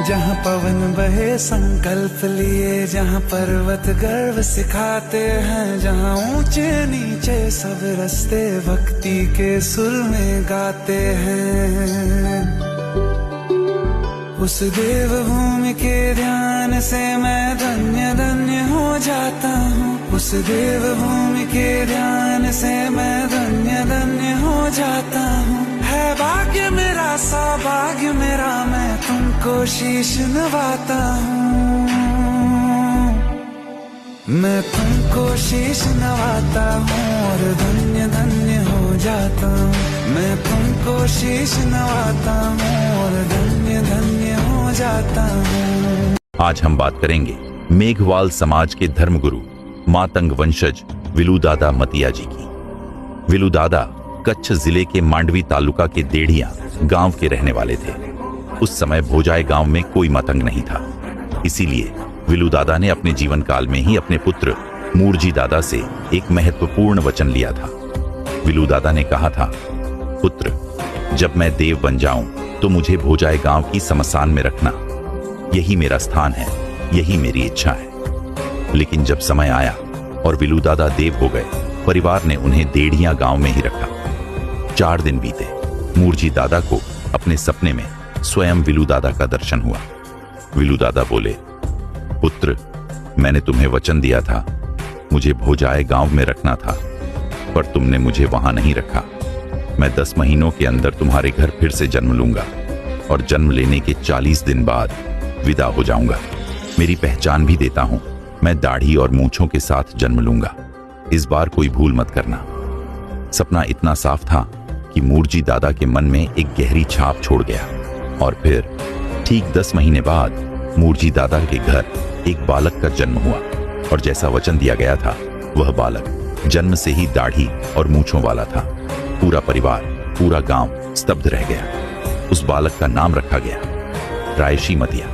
जहाँ पवन बहे संकल्प लिए, जहाँ पर्वत गर्व सिखाते हैं, जहाँ ऊंचे नीचे सब रास्ते भक्ति के सुर में गाते हैं। उस देवभूमि के ध्यान से मैं धन्य धन्य हो जाता हूँ। उस देवभूमि के ध्यान से मैं धन्य धन्य हो जाता हूँ। है भाग्य मेरा सौभाग्य मेरा, मैं तुमको शीश नवाता हूँ। मैं तुमको शीश नवाता हूँ और धन्य धन्य हो जाता हूँ। मैं तुमको शीश नवाता हूँ और धन्य धन्य हो जाता हूँ। आज हम बात करेंगे मेघवाल समाज के धर्मगुरु मातंग वंशज विलुदादा मतिया जी की। विलुदादा कच्छ जिले के मांडवी तालुका के देढ़िया गांव के रहने वाले थे। उस समय भोजाय गांव में कोई मातंग नहीं था, इसीलिए विलुदादा ने अपने जीवन काल में ही अपने पुत्र मूर्जी दादा से एक महत्वपूर्ण वचन लिया था। विलुदादा ने कहा था, पुत्र, जब मैं देव बन जाऊं तो मुझे भोजाय गांव की समसान में रखना। यही मेरा स्थान है, यही मेरी इच्छा है। लेकिन जब समय आया और विलुदादा देव हो गए, परिवार ने उन्हें देढ़िया गांव में ही रखा। 4 दिन बीते, मूर्जी दादा को अपने सपने में स्वयं विलुदादा का दर्शन हुआ। विलुदादा बोले, पुत्र, मैंने तुम्हें वचन दिया था, मुझे भोजाय गांव में रखना था, पर तुमने मुझे वहां नहीं रखा। मैं 10 महीनों के अंदर तुम्हारे घर फिर से जन्म लूंगा और जन्म लेने के 40 दिन बाद विदा हो जाऊंगा। मेरी पहचान भी देता हूं, मैं दाढ़ी और मूंछों के साथ जन्म लूंगा। इस बार कोई भूल मत करना। सपना इतना साफ था कि मूर्जी दादा के मन में एक गहरी छाप छोड़ गया। और फिर ठीक 10 महीने बाद मूर्जी दादा के घर एक बालक का जन्म हुआ और जैसा वचन दिया गया था, वह बालक जन्म से ही दाढ़ी और मूंछों वाला था। पूरा परिवार, पूरा गांव स्तब्ध रह गया। उस बालक का नाम रखा गया रायशी मतिया।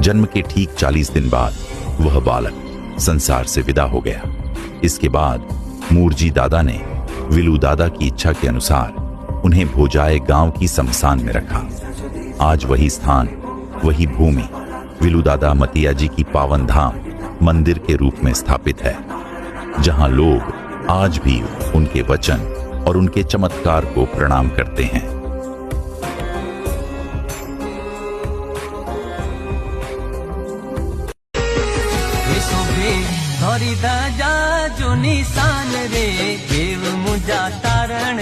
जन्म के ठीक 40 दिन बाद वह बालक संसार से विदा हो गया। इसके बाद मूर्जी दादा ने विलुदादा की इच्छा के अनुसार उन्हें भोजाय गांव की समसान में रखा। आज वही स्थान, वही भूमि विलुदादा मतिया जी की पावन धाम मंदिर के रूप में स्थापित है, जहां लोग आज भी उनके वचन और उनके चमत्कार को प्रणाम करते हैं। निशान रे देव मुझा तारण